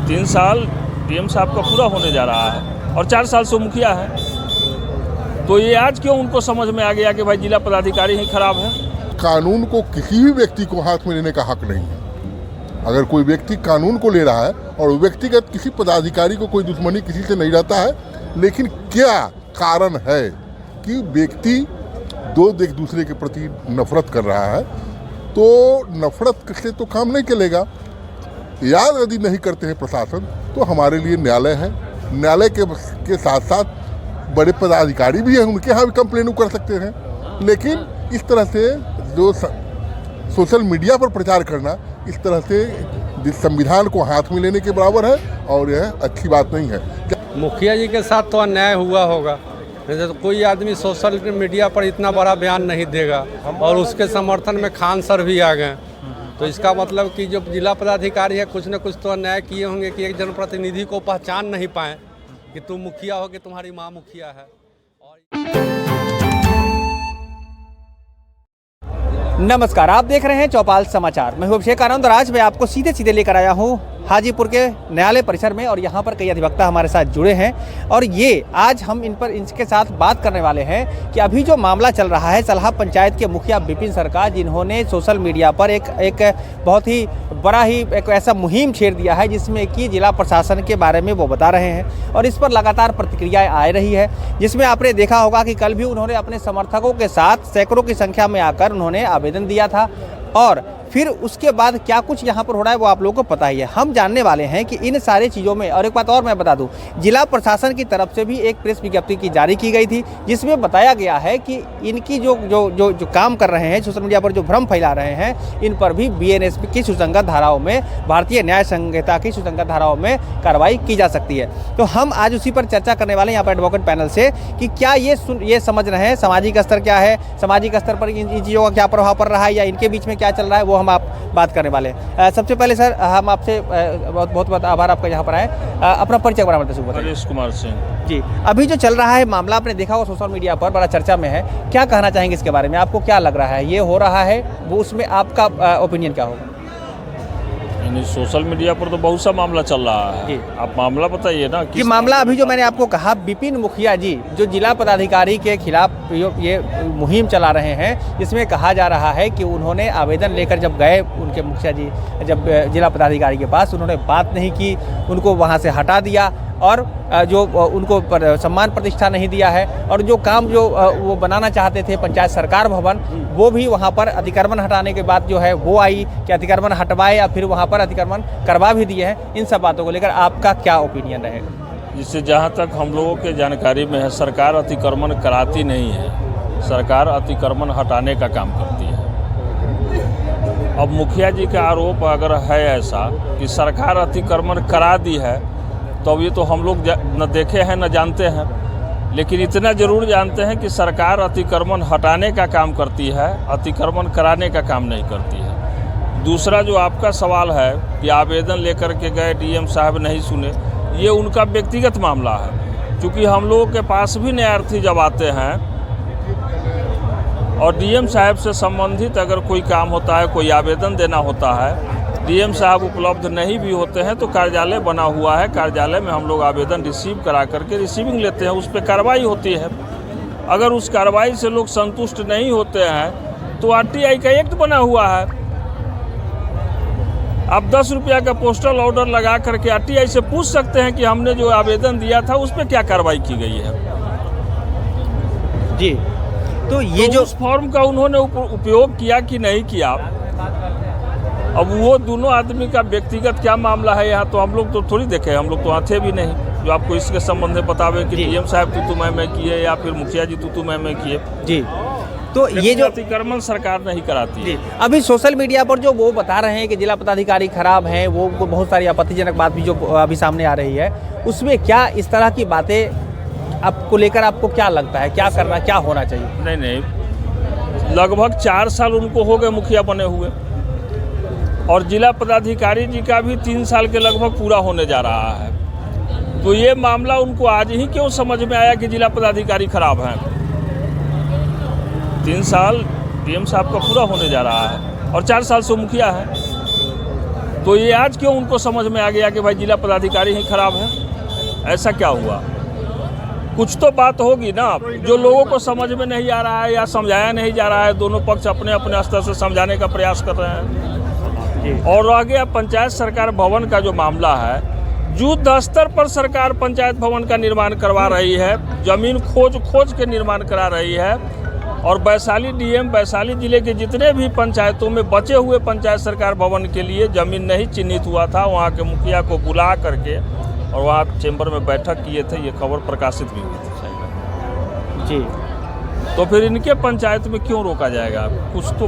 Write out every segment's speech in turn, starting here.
3 साल डीएम साहब का पूरा होने जा रहा है और 4 साल से मुखिया है, तो ये आज क्यों उनको समझ में आ गया कि भाई जिला पदाधिकारी ही खराब है। कानून को किसी भी व्यक्ति को हाथ में लेने का हक नहीं है। अगर कोई व्यक्ति कानून को ले रहा है और व्यक्तिगत किसी पदाधिकारी को कोई दुश्मनी किसी से नहीं रहता है, लेकिन क्या कारण है कि व्यक्ति एक दूसरे के प्रति नफरत कर रहा है, तो नफरत से तो काम नहीं चलेगा। याद यदि नहीं करते हैं प्रशासन, तो हमारे लिए न्यायालय है। न्यायालय के साथ साथ बड़े पदाधिकारी भी हैं, उनके यहाँ भी कंप्लेन कर सकते हैं। लेकिन इस तरह से जो सोशल मीडिया पर प्रचार करना, इस तरह से संविधान को हाथ में लेने के बराबर है और यह अच्छी बात नहीं है। मुखिया जी के साथ तो अन्याय हुआ होगा, नहीं तो कोई आदमी सोशल मीडिया पर इतना बड़ा बयान नहीं देगा। और उसके समर्थन में खान सर भी आ गए, तो इसका मतलब कि जो जिला पदाधिकारी है कुछ न कुछ तो अन्याय किए होंगे कि एक जनप्रतिनिधि को पहचान नहीं पाए कि तुम मुखिया हो कि तुम्हारी माँ मुखिया है। नमस्कार, आप देख रहे हैं चौपाल समाचार। मैं हूं अभिषेक आनंद और आज मैं आपको सीधे लेकर आया हूं हाजीपुर के न्यायालय परिसर में, और यहां पर कई अधिवक्ता हमारे साथ जुड़े हैं। और ये आज हम इनके साथ बात करने वाले हैं कि अभी जो मामला चल रहा है सलहा पंचायत के मुखिया विपिन सरकार, जिन्होंने सोशल मीडिया पर एक बहुत ही बड़ा ही एक ऐसा मुहिम छेड़ दिया है जिसमें कि जिला प्रशासन के बारे में वो बता रहे हैं, और इस पर लगातार प्रतिक्रियाएं आ रही है। जिसमें आपने देखा होगा कि कल भी उन्होंने अपने समर्थकों के साथ सैकड़ों की संख्या में आकर उन्होंने आवेदन दिया था, और फिर उसके बाद क्या कुछ यहाँ पर हो रहा है वो आप लोगों को पता ही है। हम जानने वाले हैं कि इन सारी चीज़ों में, और एक बात और मैं बता दूं, जिला प्रशासन की तरफ से भी एक प्रेस विज्ञप्ति की जारी की गई थी जिसमें बताया गया है कि इनकी जो काम कर रहे हैं, सोशल मीडिया पर जो भ्रम फैला रहे हैं, इन पर भी बीएनएस की सुसंगत धाराओं में, भारतीय न्याय संहिता की सुसंगत धाराओं में कार्रवाई की जा सकती है। तो हम आज उसी पर चर्चा करने वाले हैं यहाँ पर एडवोकेट पैनल से कि क्या ये समझ रहे हैं सामाजिक स्तर क्या है, सामाजिक स्तर पर इन चीज़ों का क्या प्रभाव पड़ रहा है, या इनके बीच में क्या चल रहा है, वो हम आप बात करने वाले हैं। सबसे पहले सर, हम आपसे बहुत आभार आपका यहाँ पर आए। अपना परिचय बराबर बताइए। हरीश कुमार सिंह जी, अभी जो चल रहा है मामला आपने देखा होगा सोशल मीडिया पर बड़ा चर्चा में है, क्या कहना चाहेंगे इसके बारे में? आपको क्या लग रहा है ये हो रहा है, वो उसमें आपका ओपिनियन क्या होगा? सोशल मीडिया पर तो बहुत सा मामला चल रहा है, आप मामला बताइए ना कि मामला अभी जो मैंने आपको कहा, विपिन मुखिया जी जो जिला पदाधिकारी के खिलाफ ये मुहिम चला रहे हैं, जिसमें कहा जा रहा है कि उन्होंने आवेदन लेकर जब गए उनके मुखिया जी जब जिला पदाधिकारी के पास, उन्होंने बात नहीं की, उनको वहाँ से हटा दिया और जो उनको सम्मान प्रतिष्ठा नहीं दिया है, और जो काम जो वो बनाना चाहते थे पंचायत सरकार भवन, वो भी वहाँ पर अतिक्रमण हटाने के बाद जो है वो आई कि अतिक्रमण हटवाए या फिर वहाँ पर अतिक्रमण करवा भी दिए हैं। इन सब बातों को लेकर आपका क्या ओपिनियन रहेगा? जिससे जहाँ तक हम लोगों के जानकारी में है, सरकार अतिक्रमण कराती नहीं है, सरकार अतिक्रमण हटाने का काम करती है। अब मुखिया जी का आरोप अगर है ऐसा कि सरकार अतिक्रमण करा दी है, तो अब ये तो हम लोग न देखे हैं न जानते हैं, लेकिन इतना ज़रूर जानते हैं कि सरकार अतिक्रमण हटाने का काम करती है, अतिक्रमण कराने का काम नहीं करती है। दूसरा जो आपका सवाल है कि आवेदन लेकर के गए, डीएम साहब नहीं सुने, ये उनका व्यक्तिगत मामला है। क्योंकि हम लोगों के पास भी न्यायार्थी जब आते हैं और डीएम साहब से संबंधित अगर कोई काम होता है, कोई आवेदन देना होता है, डीएम साहब उपलब्ध नहीं भी होते हैं तो कार्यालय बना हुआ है, कार्यालय में हम लोग आवेदन रिसीव करा करके रिसीविंग लेते हैं, उस पर कार्रवाई होती है। अगर उस कार्रवाई से लोग संतुष्ट नहीं होते हैं तो आरटीआई का एक्ट बना हुआ है, आप 10 रुपया का पोस्टल ऑर्डर लगा करके आरटीआई से पूछ सकते हैं कि हमने जो आवेदन दिया था उस पर क्या कार्रवाई की गई है। जी, तो ये जो उस फॉर्म का उन्होंने उपयोग किया कि नहीं किया, अब वो दोनों आदमी का व्यक्तिगत क्या मामला है, यहाँ तो हम लोग तो थोड़ी देखे, हम लोग तो वहाँ थे भी नहीं जो आपको इसके संबंध में बतावे कि डीएम साहब तू मैं किए या फिर मुखिया जी तू मैं किए। जी, तो ये जो अतिक्रमण सरकार नहीं कराती है। अभी सोशल मीडिया पर जो वो बता रहे हैं कि जिला पदाधिकारी खराब हैं, वो बहुत सारी आपत्तिजनक बात भी जो अभी सामने आ रही है, उसमें क्या इस तरह की बातें आपको लेकर आपको क्या लगता है, क्या करना, क्या होना चाहिए? नहीं, लगभग 4 साल उनको हो गए मुखिया बने हुए, और जिला पदाधिकारी जी का भी 3 साल के लगभग पूरा होने जा रहा है। तो ये मामला उनको आज ही क्यों समझ में आया कि जिला पदाधिकारी खराब हैं? 3 साल डीएम साहब का पूरा होने जा रहा है और 4 साल से मुखिया है, तो ये आज क्यों उनको समझ में आ गया कि भाई जिला पदाधिकारी ही खराब है? ऐसा क्या हुआ? कुछ तो बात होगी ना जो लोगों को समझ में नहीं आ रहा है या समझाया नहीं जा रहा है। दोनों पक्ष अपने अपने स्तर से समझाने का प्रयास कर रहे हैं। और रह गया पंचायत सरकार भवन का जो मामला है, युद्ध स्तर पर सरकार पंचायत भवन का निर्माण करवा रही है, जमीन खोज के निर्माण करा रही है। और वैशाली डीएम वैशाली जिले के जितने भी पंचायतों में बचे हुए पंचायत सरकार भवन के लिए जमीन नहीं चिन्हित हुआ था, वहाँ के मुखिया को बुला करके और वहाँ चैम्बर में बैठक किए थे। ये खबर प्रकाशित भी हुई थी जी। तो फिर इनके पंचायत में क्यों रोका जाएगा? कुछ तो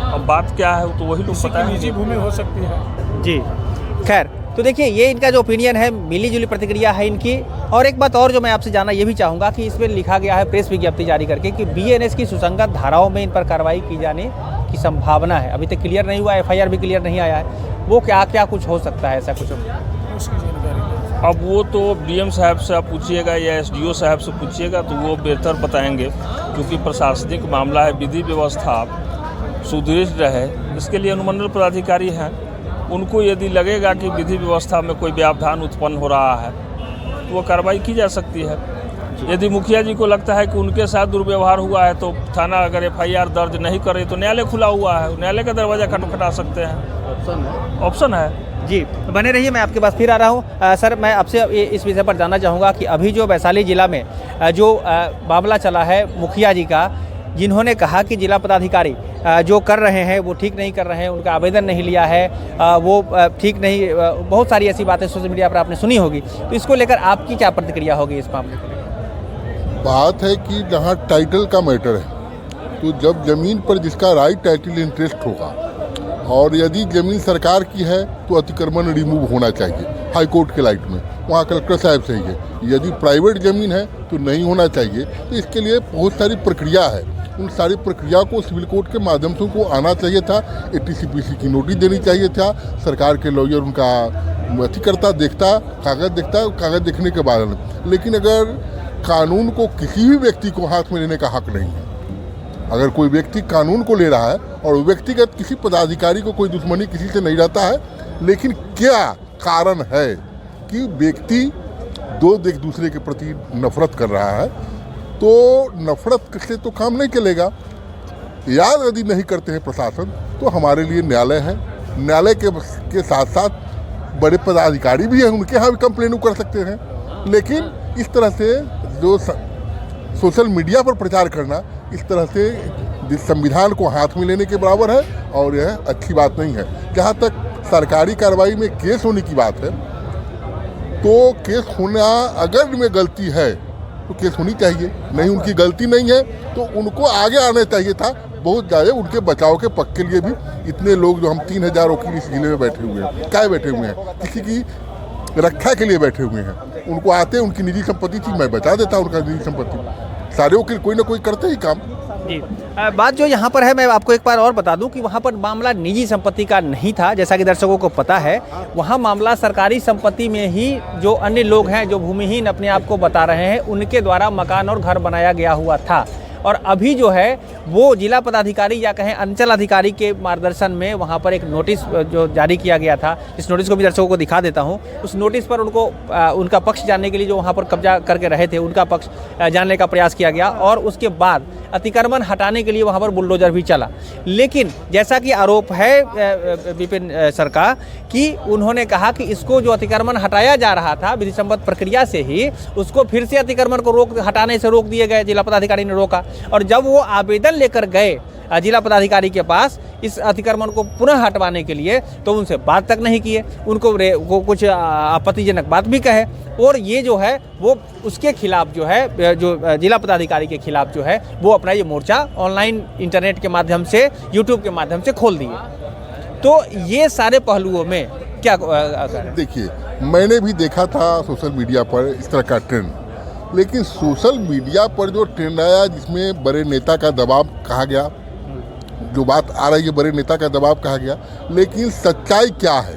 अब बात क्या है तो वही लोग पता है। निजी भूमि हो सकती है जी। खैर, तो देखिए ये इनका जो ओपिनियन है, मिली जुली प्रतिक्रिया है इनकी। और एक बात और जो मैं आपसे जानना ये भी चाहूँगा कि इसमें लिखा गया है प्रेस विज्ञप्ति जारी करके कि बीएनएस की सुसंगत धाराओं में इन पर कार्रवाई की जाने की संभावना है। अभी तक क्लियर नहीं हुआ, एफआईआर भी क्लियर नहीं आया है। वो क्या क्या कुछ हो सकता है, ऐसा कुछ? उसकी जानकारी अब वो तो डीएम साहब से आप पूछिएगा या एसडीओ साहब से पूछिएगा तो वो बेहतर बताएंगे, क्योंकि प्रशासनिक मामला है। विधि व्यवस्था सुदृढ़ रहे इसके लिए अनुमंडल पदाधिकारी हैं। उनको यदि लगेगा कि विधि व्यवस्था में कोई व्यवधान उत्पन्न हो रहा है तो वो कार्रवाई की जा सकती है। यदि मुखिया जी को लगता है कि उनके साथ दुर्व्यवहार हुआ है तो थाना अगर एफआईआर दर्ज नहीं करे तो न्यायालय खुला हुआ है, न्यायालय का दरवाज़ा खटखटा सकते हैं। ऑप्शन है जी। बने रहिए, मैं आपके पास फिर आ रहा हूँ। सर, मैं आपसे इस विषय पर जानना चाहूँगा कि अभी जो वैशाली जिला में जो मामला चला है मुखिया जी का, जिन्होंने कहा कि जिला पदाधिकारी जो कर रहे हैं वो ठीक नहीं कर रहे हैं, उनका आवेदन नहीं लिया है, वो ठीक नहीं, बहुत सारी ऐसी बातें सोशल मीडिया पर आपने सुनी होगी, तो इसको लेकर आपकी क्या प्रतिक्रिया होगी इस मामले को? बात है कि जहाँ टाइटल का मैटर है तो जब ज़मीन पर जिसका राइट टाइटल इंटरेस्ट होगा और यदि ज़मीन सरकार की है तो अतिक्रमण रिमूव होना चाहिए हाई कोर्ट के लाइट में, वहाँ कलेक्टर साहब से ही है। यदि प्राइवेट ज़मीन है तो नहीं होना चाहिए। तो इसके लिए बहुत सारी प्रक्रिया है, उन सारी प्रक्रिया को सिविल कोर्ट के माध्यम से उनको आना चाहिए था। एटीसीपीसी की नोटिस देनी चाहिए था। सरकार के लॉयर उनका अथी करता, देखता, कागज़ देखने के बाद। लेकिन अगर कानून को किसी भी व्यक्ति को हाथ में लेने का हक नहीं है, अगर कोई व्यक्ति कानून को ले रहा है और व्यक्तिगत किसी पदाधिकारी को कोई दुश्मनी किसी से नहीं रहता है, लेकिन क्या कारण है कि व्यक्ति एक दूसरे के प्रति नफरत कर रहा है, तो नफरत से तो काम नहीं चलेगा। याद यदि नहीं करते हैं प्रशासन तो हमारे लिए न्यायालय है। न्यायालय के साथ साथ बड़े पदाधिकारी भी हैं, उनके यहाँ भी कंप्लेन कर सकते हैं। लेकिन इस तरह से जो सोशल मीडिया पर प्रचार करना इस तरह से संविधान को हाथ में लेने के बराबर है और यह अच्छी बात नहीं है। जहाँ तक सरकारी कार्रवाई में केस होने की बात है तो केस होना, अगर में गलती है तो केस होनी चाहिए, नहीं उनकी गलती नहीं है तो उनको आगे आना चाहिए था। बहुत ज़्यादा उनके बचाव के पक्ष के लिए भी इतने लोग जो हम 3000 वकील इस जिले में बैठे हुए हैं, क्या बैठे हुए हैं? किसी की रक्षा के लिए बैठे हुए हैं। उनको आते उनकी निजी संपत्ति थी, मैं बचा देता उनका निजी संपत्ति। सारे वकील कोई ना कोई करते ही काम। जी। बात जो यहाँ पर है, मैं आपको एक बार और बता दूं कि वहाँ पर मामला निजी संपत्ति का नहीं था, जैसा कि दर्शकों को पता है। वहाँ मामला सरकारी संपत्ति में ही जो अन्य लोग हैं, जो भूमिहीन अपने आप को बता रहे हैं, उनके द्वारा मकान और घर बनाया गया हुआ था। और अभी जो है वो जिला पदाधिकारी या कहें अंचल अधिकारी के मार्गदर्शन में वहाँ पर एक नोटिस जो जारी किया गया था, इस नोटिस को भी दर्शकों को दिखा देता हूँ। उस नोटिस पर उनको उनका पक्ष जानने के लिए, जो वहाँ पर कब्जा करके रहे थे, उनका पक्ष जानने का प्रयास किया गया और उसके बाद अतिक्रमण हटाने के लिए वहाँ पर बुलडोजर भी चला। लेकिन जैसा कि आरोप है विपिन सर का कि उन्होंने कहा कि इसको जो अतिक्रमण हटाया जा रहा था विधिसम्मत प्रक्रिया से ही, उसको फिर से अतिक्रमण को हटाने से रोक दिए गए, जिला पदाधिकारी ने रोका। और जब वो आवेदन लेकर गए जिला पदाधिकारी के पास इस अतिक्रमण को पुनः हटवाने के लिए, तो उनसे बात तक नहीं किए, उनको कुछ आपत्तिजनक बात भी कहे। और ये जो है वो उसके खिलाफ जो है, जो जिला पदाधिकारी के खिलाफ जो है, वो अपना ये मोर्चा ऑनलाइन इंटरनेट के माध्यम से, यूट्यूब के माध्यम से खोल दिए। तो ये सारे पहलुओं में क्या देखिए, मैंने भी देखा था सोशल मीडिया पर इस तरह का ट्रेंड, लेकिन सोशल मीडिया पर जो ट्रेंड आया जिसमें बड़े नेता का दबाव कहा गया, जो बात आ रही है बड़े नेता का दबाव कहा गया, लेकिन सच्चाई क्या है?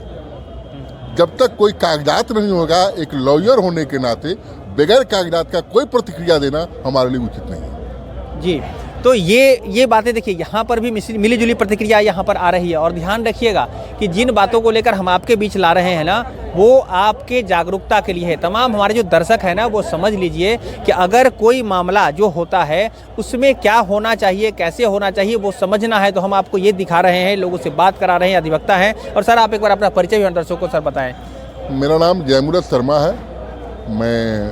जब तक कोई कागजात नहीं होगा, एक लॉयर होने के नाते बगैर कागजात का कोई प्रतिक्रिया देना हमारे लिए उचित नहीं है। जी। तो ये बातें देखिए, यहाँ पर भी मिली जुली प्रतिक्रिया यहाँ पर आ रही है। और ध्यान रखिएगा कि जिन बातों को लेकर हम आपके बीच ला रहे हैं ना, वो आपके जागरूकता के लिए है। तमाम हमारे जो दर्शक हैं ना, वो समझ लीजिए कि अगर कोई मामला जो होता है उसमें क्या होना चाहिए, कैसे होना चाहिए, वो समझना है तो हम आपको ये दिखा रहे हैं, लोगों से बात करा रहे हैं, अधिवक्ता हैं। और सर, आप एक बार अपना परिचय भी दर्शकों को सर बताएं। मेरा नाम जयमुरत शर्मा है, मैं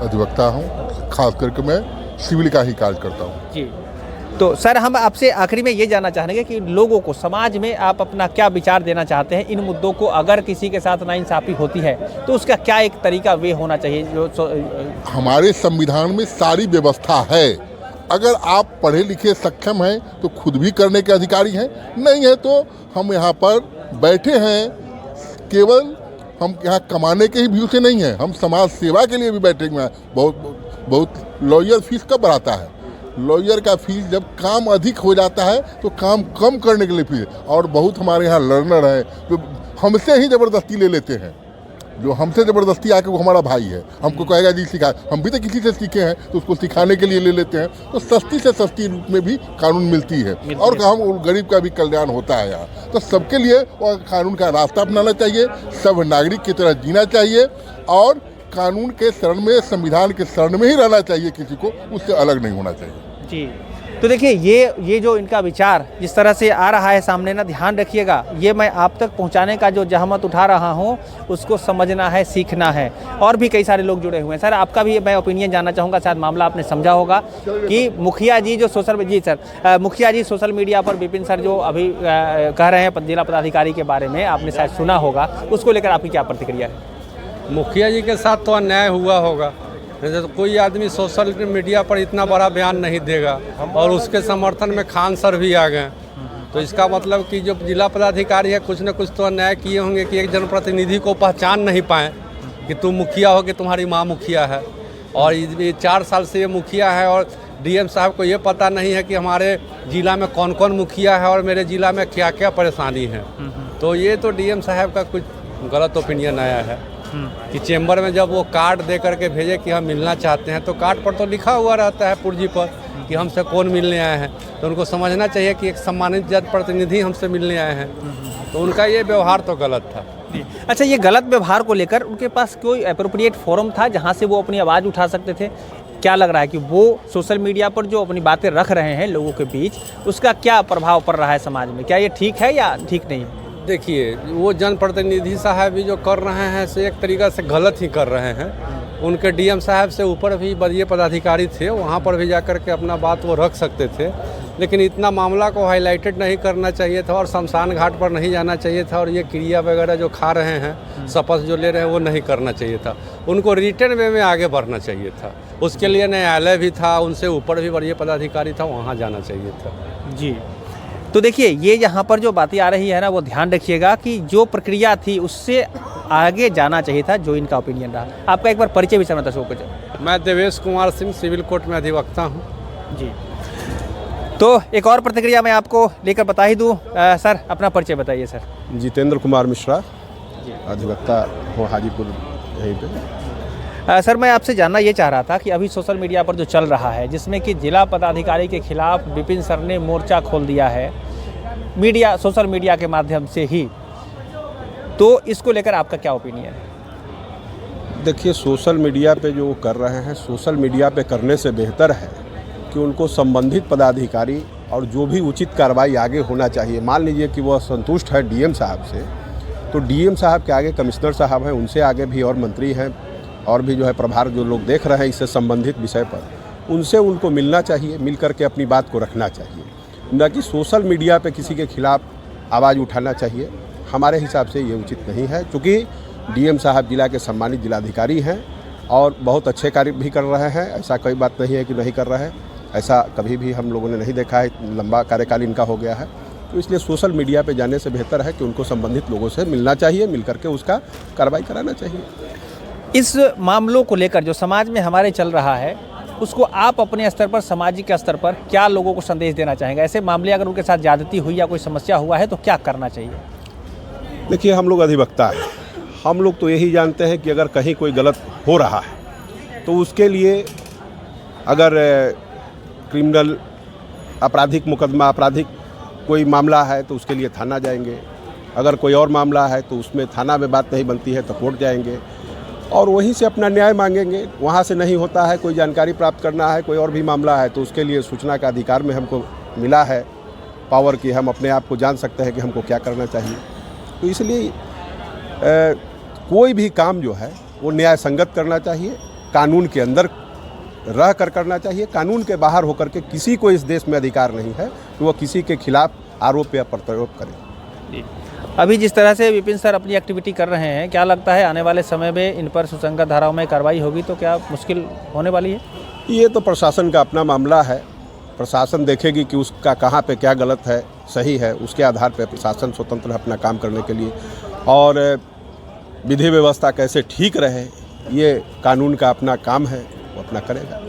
अधिवक्ता हूँ, खास करके मैं सिविल का ही कार्य करता हूँ। जी, तो सर हम आपसे आखिरी में ये जानना चाहेंगे कि लोगों को, समाज में आप अपना क्या विचार देना चाहते हैं इन मुद्दों को, अगर किसी के साथ नाइंसाफ़ी होती है तो उसका क्या एक तरीका वे होना चाहिए? जो हमारे संविधान में सारी व्यवस्था है। अगर आप पढ़े लिखे सक्षम हैं तो खुद भी करने के अधिकारी हैं, नहीं है तो हम यहाँ पर बैठे हैं, केवल हम यहाँ कमाने के ही व्यू से नहीं हैं, हम समाज सेवा के लिए भी बैठे हुए हैं। बहुत लॉयर फीस कब बढ़ाता है? लॉयर का फीस जब काम अधिक हो जाता है तो काम कम करने के लिए फीस। और बहुत हमारे यहाँ लर्नर हैं जो हमसे ही ज़बरदस्ती ले लेते हैं, जो हमसे ज़बरदस्ती आके, वो हमारा भाई है, हमको कहेगा जी सिखा, हम भी तो किसी से सीखे हैं तो उसको सिखाने के लिए ले लेते हैं। तो सस्ती से सस्ती रूप में भी कानून मिलती है और हम गरीब का भी कल्याण होता है यहाँ। तो सबके लिए कानून का रास्ता अपनाना चाहिए, सब नागरिक की तरह जीना चाहिए और कानून के शरण में, संविधान के शरण में ही रहना चाहिए, किसी को उससे अलग नहीं होना चाहिए। जी, तो देखिए ये जो इनका विचार जिस तरह से आ रहा है सामने ना, ध्यान रखिएगा, ये मैं आप तक पहुंचाने का जो जहमत उठा रहा हूं उसको समझना है, सीखना है। और भी कई सारे लोग जुड़े हुए हैं। सर, आपका भी मैं ओपिनियन जानना चाहूँगा, शायद मामला आपने समझा होगा कि मुखिया जी जो मुखिया जी सोशल मीडिया पर विपिन सर जो अभी कह रहे हैं जिला पदाधिकारी के बारे में, आपने शायद सुना होगा, उसको लेकर आपकी क्या प्रतिक्रिया है? मुखिया जी के साथ तो अन्याय हुआ होगा, नहीं तो कोई आदमी सोशल मीडिया पर इतना बड़ा बयान नहीं देगा। और उसके समर्थन में खान सर भी आ गए, तो इसका मतलब कि जो जिला पदाधिकारी है कुछ न कुछ तो अन्याय किए होंगे कि एक जनप्रतिनिधि को पहचान नहीं पाए कि तुम मुखिया हो, कि तुम्हारी माँ मुखिया है। और ये 4 साल से ये मुखिया है और डीएम साहब को ये पता नहीं है कि हमारे ज़िला में कौन कौन मुखिया है और मेरे ज़िला में क्या क्या परेशानी है। तो ये तो डीएम साहब का कुछ गलत ओपिनियन आया है कि चेंबर में जब वो कार्ड दे करके भेजे कि हम मिलना चाहते हैं, तो कार्ड पर तो लिखा हुआ रहता है पुर्जी पर कि हमसे कौन मिलने आए हैं। तो उनको समझना चाहिए कि एक सम्मानित जनप्रतिनिधि हमसे मिलने आए हैं, तो उनका ये व्यवहार तो गलत था। अच्छा, ये गलत व्यवहार को लेकर उनके पास कोई एप्रोप्रिएट फोरम था जहाँ से वो अपनी आवाज़ उठा सकते थे? क्या लग रहा है कि वो सोशल मीडिया पर जो अपनी बातें रख रहे हैं लोगों के बीच, उसका क्या प्रभाव पड़ रहा है समाज में? क्या ये ठीक है या ठीक नहीं है? देखिए, वो जनप्रतिनिधि साहब भी जो कर रहे हैं से एक तरीक़ा से गलत ही कर रहे हैं। उनके डीएम साहब से ऊपर भी वरीय पदाधिकारी थे, वहाँ पर भी जाकर के अपना बात वो रख सकते थे, लेकिन इतना मामला को हाईलाइटेड नहीं करना चाहिए था और शमशान घाट पर नहीं जाना चाहिए था। और ये क्रिया वगैरह जो खा रहे हैं, शपथ जो ले रहे हैं, वो नहीं करना चाहिए था। उनको रिटर्न वे में आगे बढ़ना चाहिए था। उसके लिए न्यायालय भी था, उनसे ऊपर भी वरीय पदाधिकारी था, वहाँ जाना चाहिए था। जी, तो देखिए, ये यहाँ पर जो बातें आ रही है ना, वो ध्यान रखिएगा कि जो प्रक्रिया थी उससे आगे जाना चाहिए था, जो इनका ओपिनियन रहा। आपका एक बार परिचय भी समझता शो। मैं देवेश कुमार सिंह, सिविल कोर्ट में अधिवक्ता हूँ। जी, तो एक और प्रतिक्रिया मैं आपको लेकर बता ही दूँ। सर, अपना परिचय बताइए। सर, जितेंद्र कुमार मिश्रा, अधिवक्ता हूँ हाजीपुर यहीं पे। सर, मैं आपसे जानना ये चाह रहा था कि अभी सोशल मीडिया पर जो चल रहा है, जिसमें कि जिला पदाधिकारी के खिलाफ विपिन सर ने मोर्चा खोल दिया है सोशल मीडिया के माध्यम से ही, तो इसको लेकर आपका क्या ओपिनियन है? देखिए, सोशल मीडिया पे जो कर रहे हैं, सोशल मीडिया पे करने से बेहतर है कि उनको संबंधित पदाधिकारी और जो भी उचित कार्रवाई आगे होना चाहिए। मान लीजिए कि वह संतुष्ट है डीएम साहब से, तो डीएम साहब के आगे कमिश्नर साहब हैं, उनसे आगे भी और मंत्री हैं और भी जो है प्रभार जो लोग देख रहे हैं इससे संबंधित विषय पर, उनसे उनको मिलना चाहिए, मिल करके अपनी बात को रखना चाहिए, न कि सोशल मीडिया पे किसी के खिलाफ आवाज़ उठाना चाहिए। हमारे हिसाब से ये उचित नहीं है, क्योंकि डीएम साहब जिला के सम्मानित जिलाधिकारी हैं और बहुत अच्छे कार्य भी कर रहे हैं। ऐसा कोई बात नहीं है कि नहीं कर रहे हैं, ऐसा कभी भी हम लोगों ने नहीं देखा है, लंबा कार्यकाल इनका हो गया है। तो इसलिए सोशल मीडिया पे जाने से बेहतर है कि उनको संबंधित लोगों से मिलना चाहिए, मिल करके उसका कार्रवाई कराना चाहिए। इस मामलों को लेकर जो समाज में हमारे चल रहा है, उसको आप अपने स्तर पर, सामाजिक स्तर पर क्या लोगों को संदेश देना चाहेंगे? ऐसे मामले अगर उनके साथ ज़्यादती हुई या कोई समस्या हुआ है तो क्या करना चाहिए? देखिए, हम लोग अधिवक्ता हैं, हम लोग तो यही जानते हैं कि अगर कहीं कोई गलत हो रहा है तो उसके लिए अगर क्रिमिनल आपराधिक मुकदमा, आपराधिक कोई मामला है तो उसके लिए थाना जाएंगे, अगर कोई और मामला है तो उसमें थाना में बात नहीं बनती है तो कोर्ट जाएंगे और वहीं से अपना न्याय मांगेंगे। वहाँ से नहीं होता है, कोई जानकारी प्राप्त करना है, कोई और भी मामला है तो उसके लिए सूचना का अधिकार में हमको मिला है पावर की, हम अपने आप को जान सकते हैं कि हमको क्या करना चाहिए। तो इसलिए कोई भी काम जो है वो न्याय संगत करना चाहिए, कानून के अंदर रह कर करना चाहिए। कानून के बाहर होकर के किसी को इस देश में अधिकार नहीं है कि वो किसी के खिलाफ आरोप या प्रत्यारोप करे। अभी जिस तरह से विपिन सर अपनी एक्टिविटी कर रहे हैं, क्या लगता है आने वाले समय में इन पर सुसंगत धाराओं में कार्रवाई होगी तो क्या मुश्किल होने वाली है? ये तो प्रशासन का अपना मामला है, प्रशासन देखेगी कि उसका कहाँ पे क्या गलत है, सही है, उसके आधार पर प्रशासन स्वतंत्र है अपना काम करने के लिए। और विधि व्यवस्था कैसे ठीक रहे ये कानून का अपना काम है, वो अपना करेगा।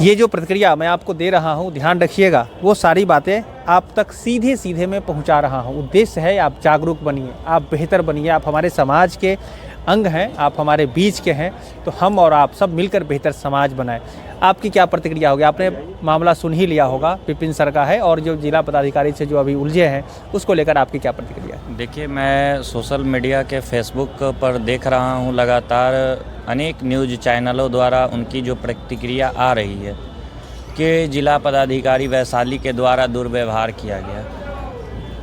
ये जो प्रतिक्रिया मैं आपको दे रहा हूँ, ध्यान रखिएगा, वो सारी बातें आप तक सीधे सीधे मैं पहुँचा रहा हूँ। उद्देश्य है आप जागरूक बनिए, आप बेहतर बनिए, आप हमारे समाज के अंग हैं, आप हमारे बीच के हैं, तो हम और आप सब मिलकर बेहतर समाज बनाएं। आपकी क्या प्रतिक्रिया होगी? आपने मामला सुन ही लिया होगा, विपिन सर का है और जो जिला पदाधिकारी से जो अभी उलझे हैं उसको लेकर आपकी क्या प्रतिक्रिया है? देखिए, मैं सोशल मीडिया के फेसबुक पर देख रहा हूँ लगातार अनेक न्यूज़ चैनलों द्वारा उनकी जो प्रतिक्रिया आ रही है कि जिला पदाधिकारी वैशाली के द्वारा दुर्व्यवहार किया गया।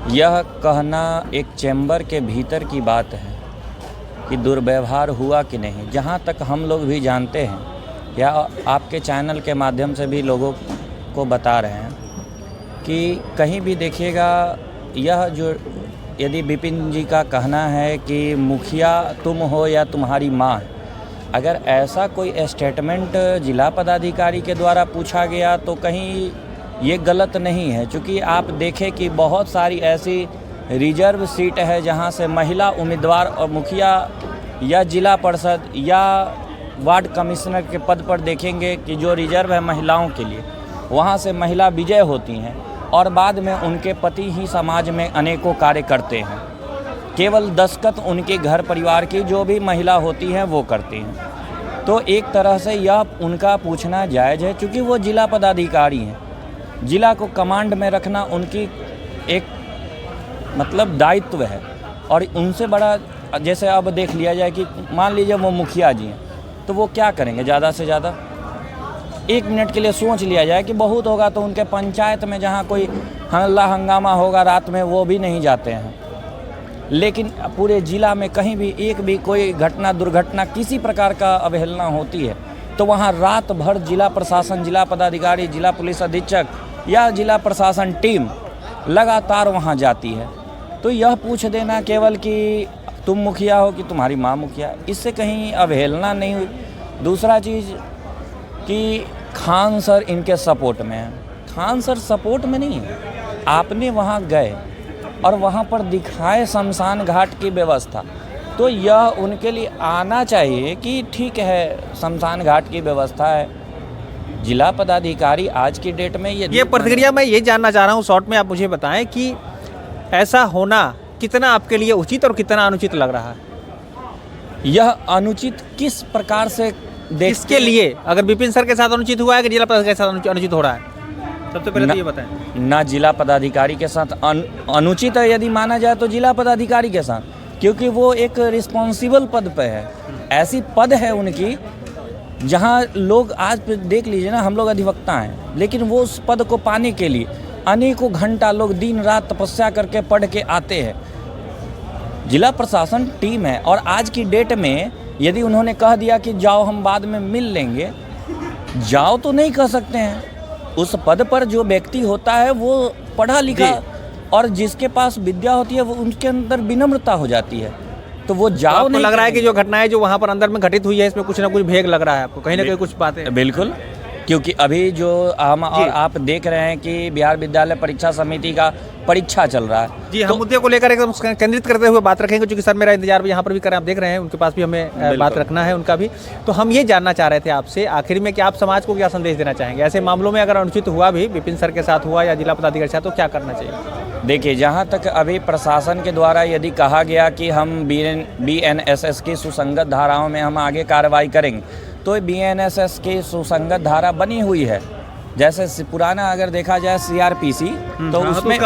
यह कहना एक चैम्बर के भीतर की बात है कि दुर्व्यवहार हुआ कि नहीं। जहाँ तक हम लोग भी जानते हैं या आपके चैनल के माध्यम से भी लोगों को बता रहे हैं कि कहीं भी देखिएगा, यह जो यदि विपिन जी का कहना है कि मुखिया तुम हो या तुम्हारी माँ है, अगर ऐसा कोई स्टेटमेंट जिला पदाधिकारी के द्वारा पूछा गया तो कहीं ये गलत नहीं है। क्योंकि आप देखें कि बहुत सारी ऐसी रिजर्व सीट है जहां से महिला उम्मीदवार और मुखिया या जिला परिषद या वार्ड कमिश्नर के पद पर देखेंगे कि जो रिजर्व है महिलाओं के लिए, वहां से महिला विजय होती हैं और बाद में उनके पति ही समाज में अनेकों कार्य करते हैं। केवल दस्तखत उनके घर परिवार की जो भी महिला होती हैं वो करती हैं। तो एक तरह से यह उनका पूछना जायज़ है, क्योंकि वो जिला पदाधिकारी हैं। जिला को कमांड में रखना उनकी एक मतलब दायित्व है। और उनसे बड़ा, जैसे अब देख लिया जाए कि मान लीजिए वो मुखिया जी हैं, तो वो क्या करेंगे? ज़्यादा से ज़्यादा 1 मिनट के लिए सोच लिया जाए कि बहुत होगा तो उनके पंचायत में जहाँ कोई हल्ला हंगामा होगा रात में वो भी नहीं जाते हैं। लेकिन पूरे ज़िला में कहीं भी एक भी कोई घटना, दुर्घटना, किसी प्रकार का अवहेलना होती है तो वहाँ रात भर जिला प्रशासन, जिला पदाधिकारी, जिला पुलिस अधीक्षक या जिला प्रशासन टीम लगातार वहाँ जाती है। तो यह पूछ देना केवल कि तुम मुखिया हो कि तुम्हारी माँ मुखिया, इससे कहीं अवहेलना नहीं हुई। दूसरा चीज़ कि खान सर इनके सपोर्ट में है। खान सर सपोर्ट में नहीं है। आपने वहाँ गए और वहाँ पर दिखाए शमशान घाट की व्यवस्था, तो यह उनके लिए आना चाहिए कि ठीक है शमशान घाट की व्यवस्था है। जिला पदाधिकारी आज की डेट में ये प्रतिक्रिया मैं ये जानना चाह रहा हूँ, शॉर्ट में आप मुझे बताएं कि ऐसा होना कितना आपके लिए उचित और कितना अनुचित लग रहा है? यह अनुचित किस प्रकार से इसके लिए अगर विपिन सर के साथ अनुचित हुआ है कि जिला पदाधिकारी के साथ अनुचित हो रहा है? सबसे पहले तो ये बताएं। ना जिला पदाधिकारी के साथ अनुचित है यदि माना जाए तो जिला पदाधिकारी के साथ, क्योंकि वो एक रिस्पॉन्सिबल पद पे है। ऐसी पद है उनकी जहां लोग आज देख लीजिए ना, हम लोग अधिवक्ता हैं, लेकिन वो उस पद को पाने के लिए अनेकों घंटा लोग दिन रात तपस्या करके पढ़ के आते हैं। जिला प्रशासन टीम है और आज की डेट में यदि उन्होंने कह दिया कि जाओ हम बाद में मिल लेंगे, जाओ तो नहीं कह सकते हैं। उस पद पर जो व्यक्ति होता है वो पढ़ा लिखा और जिसके पास विद्या होती है वो उनके अंदर विनम्रता हो जाती है, तो वो जाओ तो नहीं। लग रहा है कि जो घटनाएं जो वहाँ पर अंदर में घटित हुई है इसमें कुछ ना कुछ भेद लग रहा है आपको, कहीं ना कहीं कुछ बातें? बिल्कुल, क्योंकि अभी जो हम और आप देख रहे हैं कि बिहार विद्यालय परीक्षा समिति का परीक्षा चल रहा है। जी, हम मुद्दे को लेकर एकदम केंद्रित करते हुए बात रखेंगे, क्योंकि सर मेरा इंतजार भी यहाँ पर भी करें, आप देख रहे हैं उनके पास भी हमें बात रखना है उनका भी। तो हम ये जानना चाह रहे थे आपसे आखिर में कि आप समाज को क्या संदेश देना चाहेंगे ऐसे मामलों में? अगर अनुचित हुआ भी विपिन सर के साथ हुआ या जिला पदाधिकारी के साथ, तो क्या करना चाहिए? देखिए, जहाँ तक अभी प्रशासन के द्वारा यदि कहा गया कि हम BNSS की सुसंगत धाराओं में हम आगे कार्रवाई करेंगे, तो BNSS की सुसंगत धारा बनी हुई है। जैसे पुराना अगर देखा जाए CRPC तो उसमें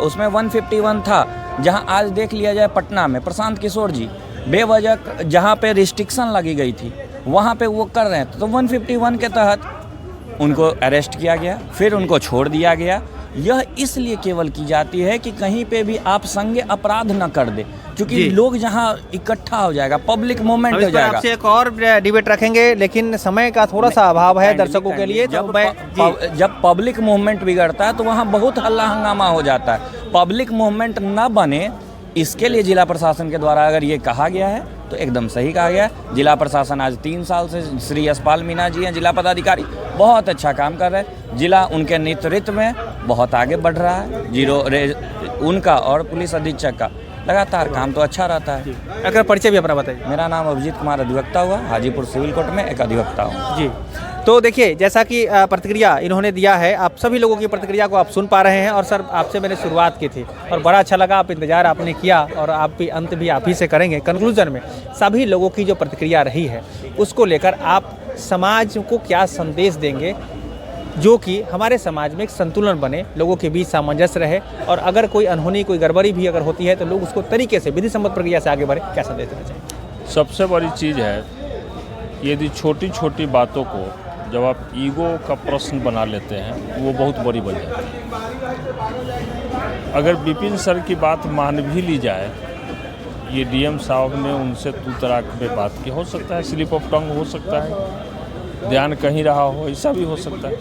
उसमें 151 था, जहां आज देख लिया जाए पटना में प्रशांत किशोर जी बेवजह जहां पे रिस्ट्रिक्शन लगी गई थी वहां पे वो कर रहे हैं, तो 151 के तहत उनको अरेस्ट किया गया, फिर उनको छोड़ दिया गया। यह इसलिए केवल की जाती है कि कहीं पे भी आप संज्ञेय अपराध न कर दे, क्योंकि लोग जहां इकट्ठा हो जाएगा, पब्लिक मूवमेंट हो जाएगा। आपसे एक और डिबेट रखेंगे, लेकिन समय का थोड़ा सा अभाव है दर्शकों के लिए। जब पब्लिक मूवमेंट बिगड़ता है तो वहाँ बहुत हल्ला हंगामा हो जाता है। पब्लिक मूवमेंट न बने, इसके लिए जिला प्रशासन के द्वारा अगर ये कहा गया है तो एकदम सही कहा गया है। जिला प्रशासन आज 3 साल से श्री यशपाल मीणा जी हैं जिला पदाधिकारी, बहुत अच्छा काम कर रहे हैं। जिला उनके नेतृत्व में बहुत आगे बढ़ रहा है। उनका और पुलिस अधीक्षक का लगातार काम तो अच्छा रहता है। अगर परिचय भी अपना बताइए। मेरा नाम अभिजीत कुमार अधिवक्ता हुआ, हाजीपुर सिविल कोर्ट में एक अधिवक्ता हूँ जी। तो देखिए, जैसा कि प्रतिक्रिया इन्होंने दिया है, आप सभी लोगों की प्रतिक्रिया को आप सुन पा रहे हैं। और सर, आपसे मैंने शुरुआत की थी और बड़ा अच्छा लगा, आप इंतजार आपने किया और आप भी अंत भी आप ही से करेंगे। कंक्लूजन में सभी लोगों की जो प्रतिक्रिया रही है उसको लेकर आप समाज को क्या संदेश देंगे, जो कि हमारे समाज में एक संतुलन बने, लोगों के बीच सामंजस्य रहे, और अगर कोई अनहोनी कोई गड़बड़ी भी अगर होती है तो लोग उसको तरीके से विधि सम्मत प्रक्रिया से आगे बढ़े, क्या संदेश देना चाहिए? सबसे बड़ी चीज़ है, यदि छोटी छोटी बातों को जब आप ईगो का प्रश्न बना लेते हैं वो बहुत बड़ी बन जाती है। अगर विपिन सर की बात मान भी ली जाए, ये DM साहब ने उनसे तू तराक पे बात की, हो सकता है स्लिप ऑफ टंग हो सकता है, ध्यान कहीं रहा हो, ऐसा भी हो सकता है,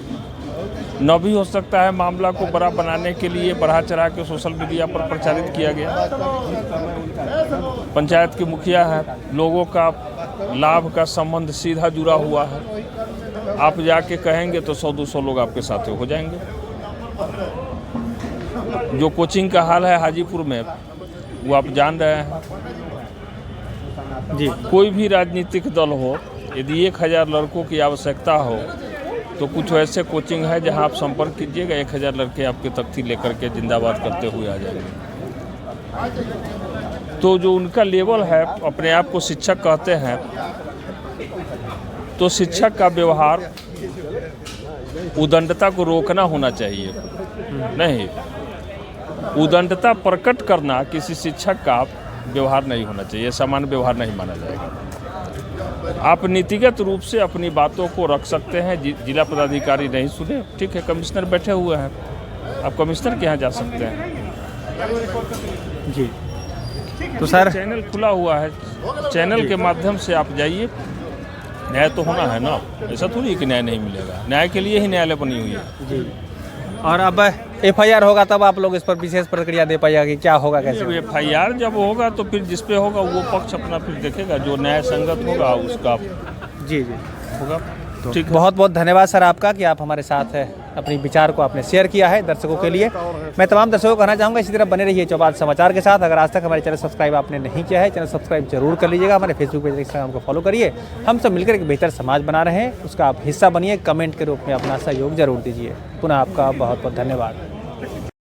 न भी हो सकता है। मामला को बड़ा बनाने के लिए बढ़ा चढ़ा के सोशल मीडिया पर प्रचारित किया गया। पंचायत के मुखिया है, लोगों का लाभ का संबंध सीधा जुड़ा हुआ है। आप जाके कहेंगे तो 100-200 लोग आपके साथ हो जाएंगे। जो कोचिंग का हाल है हाजीपुर में वो आप जान रहे हैं जी। कोई भी राजनीतिक दल हो, यदि 1000 लड़कों की आवश्यकता हो तो कुछ ऐसे कोचिंग है जहां आप संपर्क कीजिएगा, 1000 लड़के आपके तख्ती लेकर के जिंदाबाद करते हुए आ जाएंगे। तो जो उनका लेवल है, अपने आप को शिक्षक कहते हैं, तो शिक्षक का व्यवहार उदंडता को रोकना होना चाहिए, नहीं उदंडता प्रकट करना किसी शिक्षक का व्यवहार नहीं होना चाहिए, सामान्य व्यवहार नहीं माना जाएगा। आप नीतिगत रूप से अपनी बातों को रख सकते हैं, जिला पदाधिकारी नहीं सुने, ठीक है, कमिश्नर बैठे हुए हैं, आप कमिश्नर के यहाँ जा सकते हैं जी। तो सर, चैनल खुला हुआ है, चैनल के माध्यम से आप जाइए, न्याय तो होना है ना, ऐसा थोड़ी कि न्याय नहीं मिलेगा, न्याय के लिए ही न्यायालय बनी हुई है जी। और अब FIR होगा तब आप लोग इस पर विशेष प्रतिक्रिया दे पाइएगा कि क्या होगा, कैसे? FIR जब होगा तो फिर जिस पे होगा वो पक्ष अपना फिर देखेगा, जो न्याय संगत होगा उसका जी होगा। तो ठीक है, बहुत बहुत धन्यवाद सर आपका कि आप हमारे साथ अपनी विचार को आपने शेयर किया है दर्शकों के लिए। मैं तमाम दर्शकों को कहना चाहूँगा इसी तरह बने रहिए चौपाल समाचार के साथ। अगर आज तक हमारे चैनल सब्सक्राइब आपने नहीं किया है, चैनल सब्सक्राइब जरूर कर लीजिएगा। हमारे फेसबुक पेज, इंस्टाग्राम को फॉलो करिए। हम सब मिलकर एक बेहतर समाज बना रहे हैं, उसका आप हिस्सा बनिए। कमेंट के रूप में अपना सहयोग जरूर दीजिए। पुनः आपका बहुत बहुत धन्यवाद।